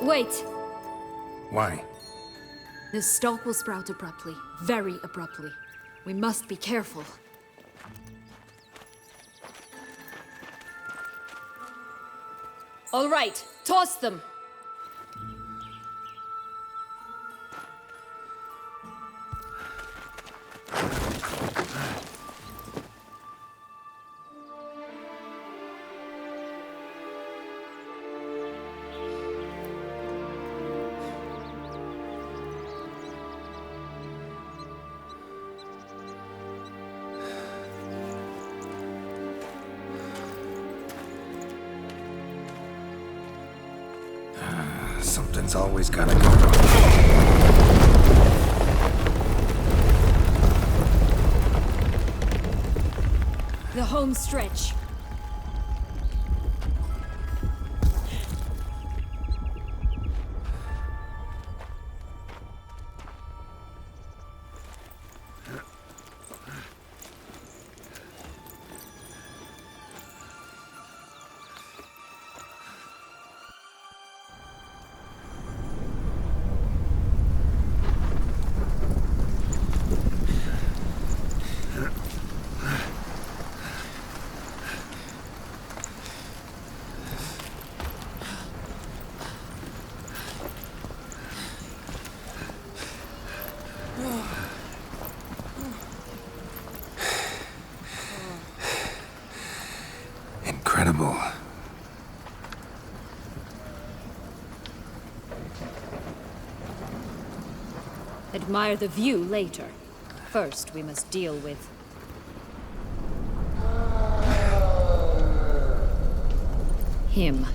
Wait! Why? The stalk will sprout abruptly. Very abruptly. We must be careful. All right, toss them! Something's always gotta go wrong. The home stretch. Incredible. Admire the view later. First, we must deal with... him.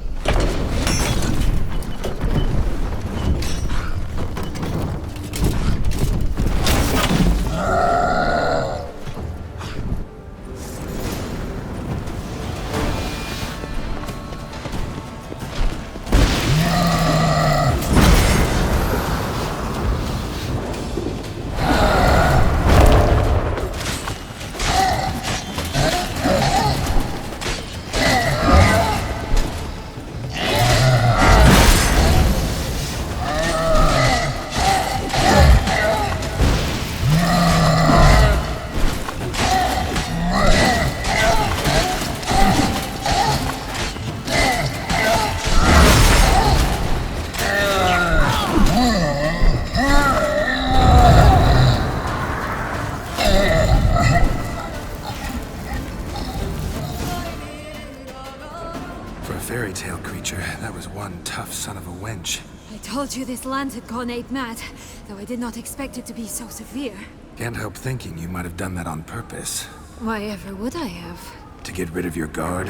For a fairy tale creature, that was one tough son of a wench. I told you this land had gone ape mad, though I did not expect it to be so severe. Can't help thinking you might have done that on purpose. Why ever would I have? To get rid of your guard,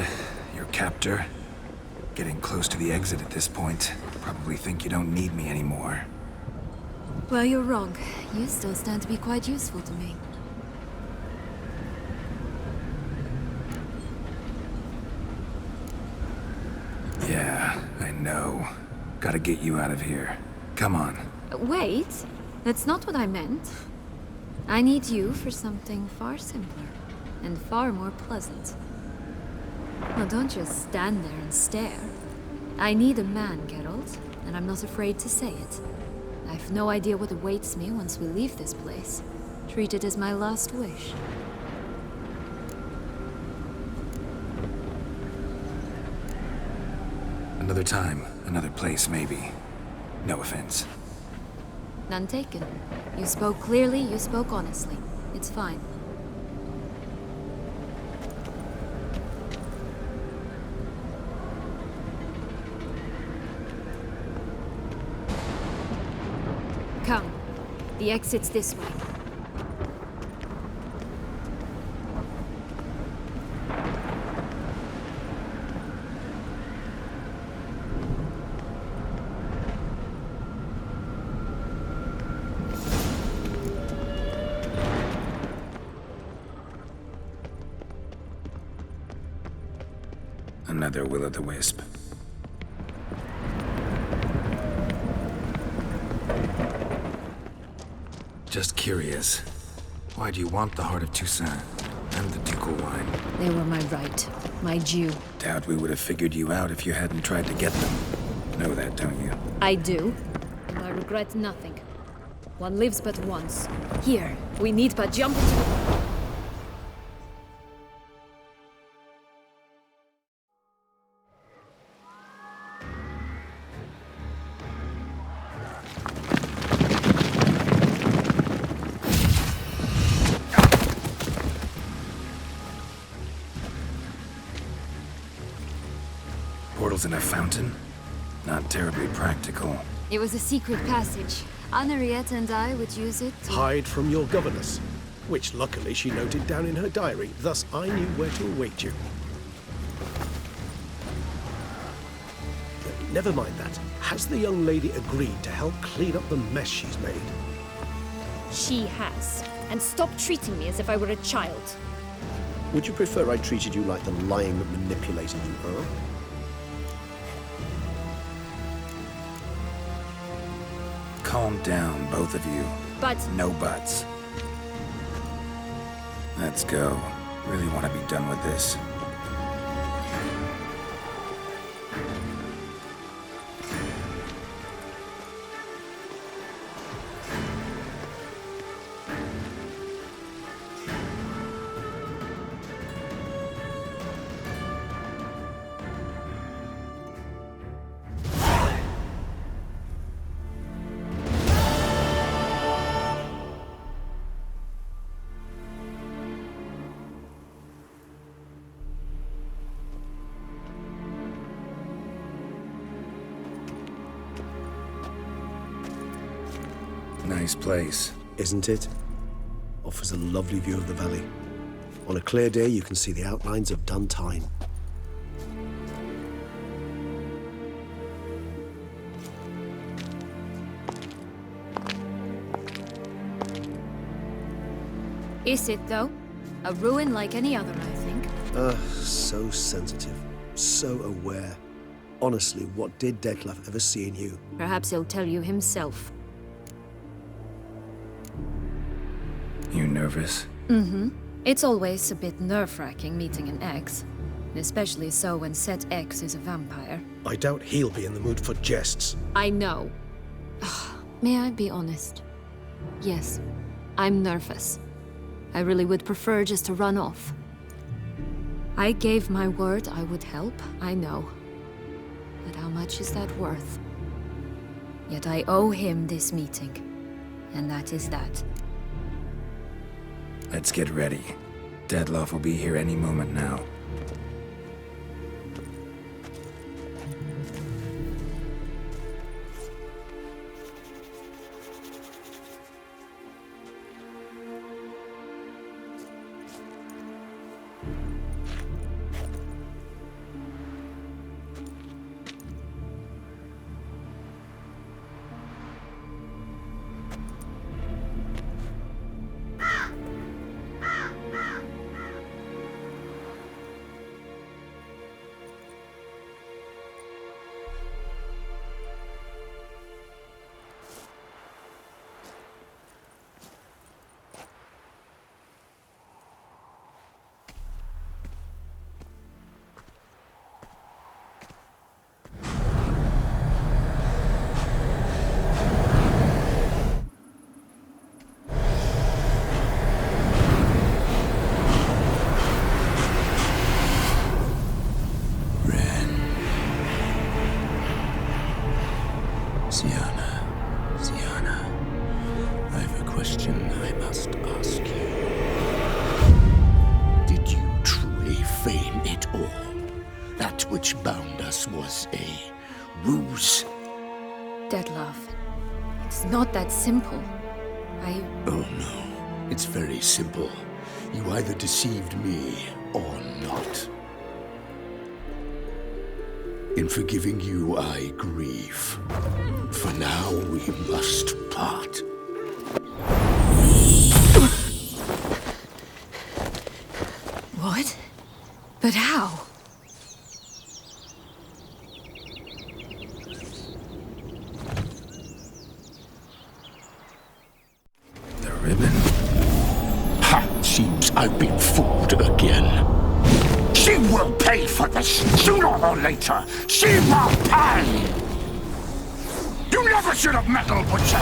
your captor. Getting close to the exit at this point. Probably think you don't need me anymore. Well, you're wrong. You still stand to be quite useful to me. Yeah, I know. Gotta get you out of here. Come on. Wait, that's not what I meant. I need you for something far simpler and far more pleasant. Well, don't just stand there and stare. I need a man, Geralt, and I'm not afraid to say it. I've no idea what awaits me once we leave this place. Treat it as my last wish. Another time, another place, maybe. No offense. None taken. You spoke clearly, you spoke honestly. It's fine. Come. The exit's this way. Another will-o'-the-wisp. Just curious. Why do you want the Heart of Toussaint and the ducal wine? They were my right. My due. Doubt we would have figured you out if you hadn't tried to get them. Know that, don't you? I do, and I regret nothing. One lives but once. Here, we need but jump into the... Portals in a fountain? Not terribly practical. It was a secret passage. Henriette and I would use it to... Hide from your governess, which luckily she noted down in her diary, thus I knew where to await you. Never mind that. Has the young lady agreed to help clean up the mess she's made? She has. And stop treating me as if I were a child. Would you prefer I treated you like the lying manipulator you are? Calm down, both of you. But... No buts. Let's go. Really want to be done with this. Nice place. Isn't it? Offers a lovely view of the valley. On a clear day, you can see the outlines of Duntine. Is it, though? A ruin like any other, I think. So sensitive. So aware. Honestly, what did Dettlaff ever see in you? Perhaps he'll tell you himself. You nervous? Mm-hmm. It's always a bit nerve-wracking meeting an ex. Especially so when said ex is a vampire. I doubt he'll be in the mood for jests. I know. May I be honest? Yes, I'm nervous. I really would prefer just to run off. I gave my word I would help, I know. But how much is that worth? Yet I owe him this meeting. And that is that. Let's get ready. Dettlaff will be here any moment now. Syanna, I've a question I must ask you. Did you truly feign it all? That which bound us was a ruse? Dettlaff, it's not that simple. Oh no, it's very simple. You either deceived me or not. In forgiving you, I grieve. For now, we must part. What? But how? The ribbon? Ha! Seems I've been fooled again. She will pay for this, sooner or later. She will pay! You never should have meddled, Butcher!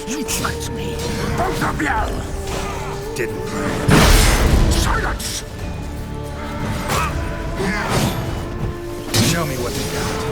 You tricked me! Both of you! Didn't silence! Show me what you got.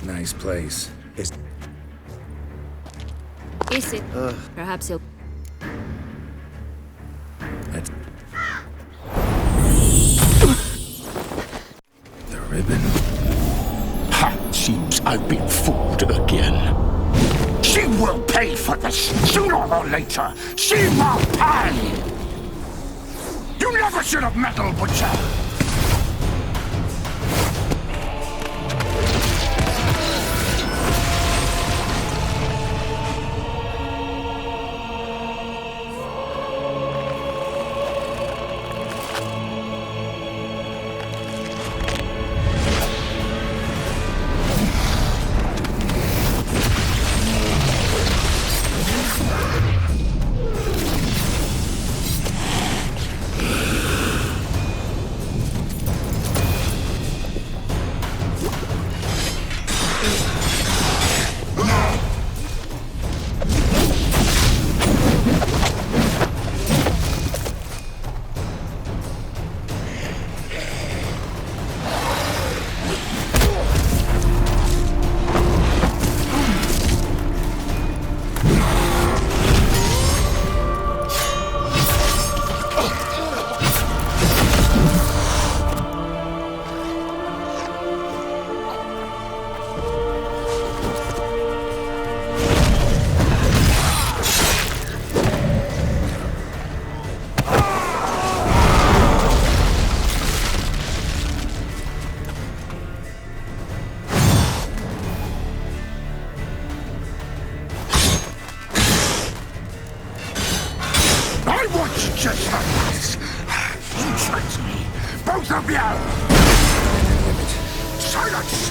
Nice place. It's Is it? Perhaps he'll. That's... The ribbon. Ha! Seems I've been fooled again. She will pay for this, sooner or later. She will pay! You never should have meddled, Butcher! Just like this. You tricked me. Both of you! Silence!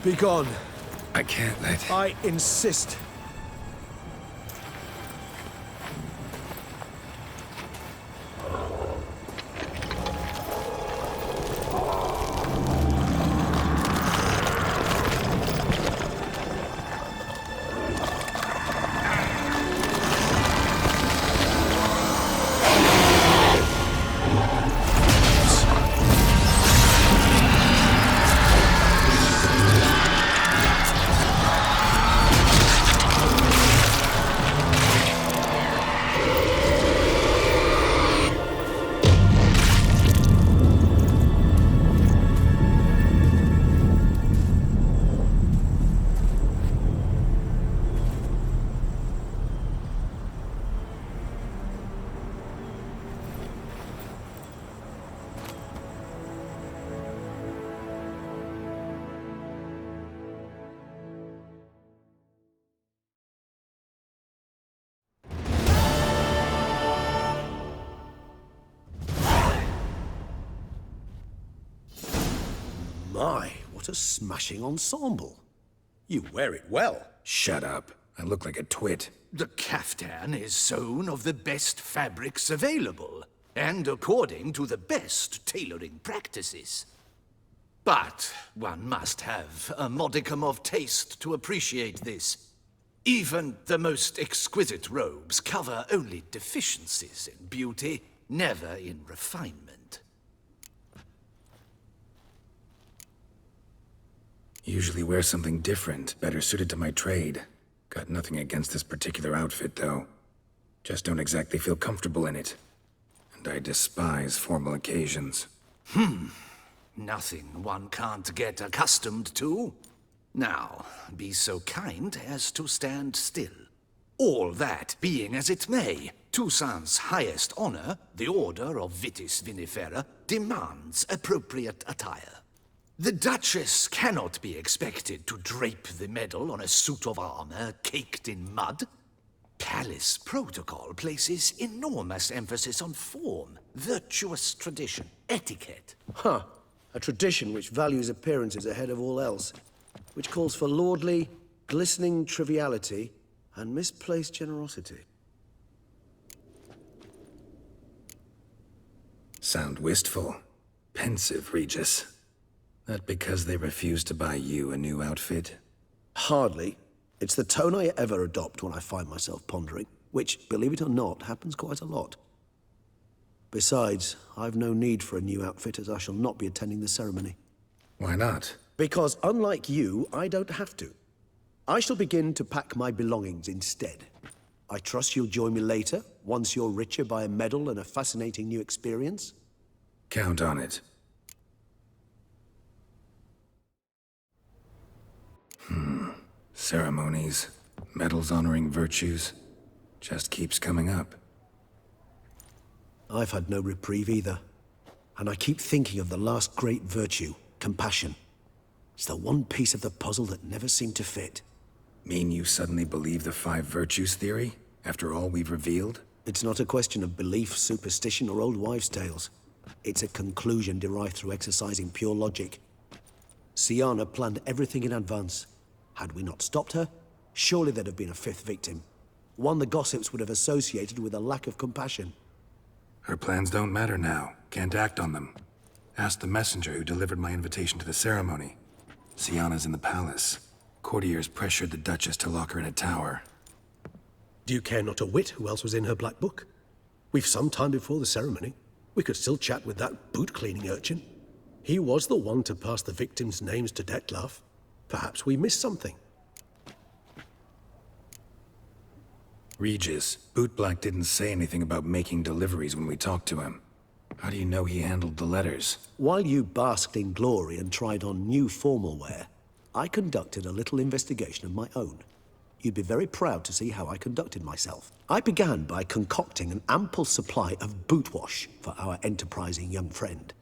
Be gone. I can't let... I insist. My, what a smashing ensemble. You wear it well. Shut up. I look like a twit. The caftan is sewn of the best fabrics available, and according to the best tailoring practices. But one must have a modicum of taste to appreciate this. Even the most exquisite robes cover only deficiencies in beauty, never in refinement. Usually wear something different, better suited to my trade. Got nothing against this particular outfit, though. Just don't exactly feel comfortable in it. And I despise formal occasions. Nothing one can't get accustomed to. Now, be so kind as to stand still. All that being as it may, Toussaint's highest honor, the Order of Vitis Vinifera, demands appropriate attire. The Duchess cannot be expected to drape the medal on a suit of armor caked in mud. Palace protocol places enormous emphasis on form, virtuous tradition, etiquette. Huh. A tradition which values appearances ahead of all else. Which calls for lordly, glistening triviality and misplaced generosity. Sound wistful. Pensive, Regis. That because they refuse to buy you a new outfit? Hardly. It's the tone I ever adopt when I find myself pondering, which, believe it or not, happens quite a lot. Besides, I've no need for a new outfit as I shall not be attending the ceremony. Why not? Because unlike you, I don't have to. I shall begin to pack my belongings instead. I trust you'll join me later, once you're richer by a medal and a fascinating new experience? Count on it. Ceremonies, medals honoring virtues, just keeps coming up. I've had no reprieve either. And I keep thinking of the last great virtue, compassion. It's the one piece of the puzzle that never seemed to fit. Mean you suddenly believe the 5 virtues theory, after all we've revealed? It's not a question of belief, superstition, or old wives' tales. It's a conclusion derived through exercising pure logic. Syanna planned everything in advance. Had we not stopped her, surely there'd have been a 5th victim. One the gossips would have associated with a lack of compassion. Her plans don't matter now. Can't act on them. Ask the messenger who delivered my invitation to the ceremony. Syanna's in the palace. Courtiers pressured the Duchess to lock her in a tower. Do you care not a whit who else was in her black book? We've some time before the ceremony. We could still chat with that boot-cleaning urchin. He was the one to pass the victims' names to Dettlaff. Perhaps we missed something. Regis, Bootblack didn't say anything about making deliveries when we talked to him. How do you know he handled the letters? While you basked in glory and tried on new formal wear, I conducted a little investigation of my own. You'd be very proud to see how I conducted myself. I began by concocting an ample supply of boot wash for our enterprising young friend.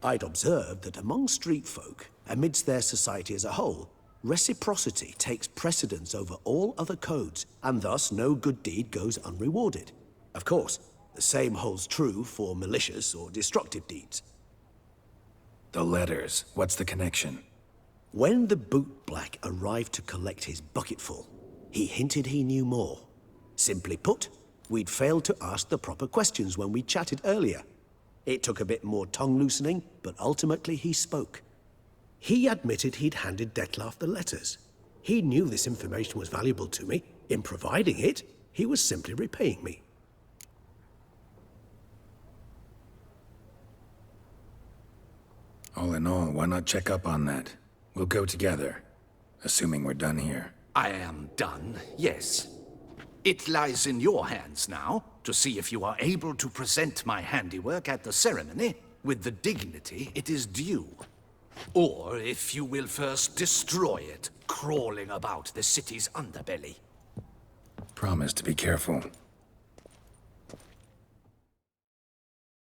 I'd observed that among street folk, amidst their society as a whole, reciprocity takes precedence over all other codes, and thus no good deed goes unrewarded. Of course, the same holds true for malicious or destructive deeds. The letters, what's the connection? When the bootblack arrived to collect his bucketful, he hinted he knew more. Simply put, we'd failed to ask the proper questions when we chatted earlier. It took a bit more tongue-loosening, but ultimately he spoke. He admitted he'd handed Dettlaff the letters. He knew this information was valuable to me. In providing it, he was simply repaying me. All in all, why not check up on that? We'll go together, assuming we're done here. I am done, yes. It lies in your hands now to see if you are able to present my handiwork at the ceremony with the dignity it is due. Or if you will first destroy it, crawling about the city's underbelly. Promise to be careful.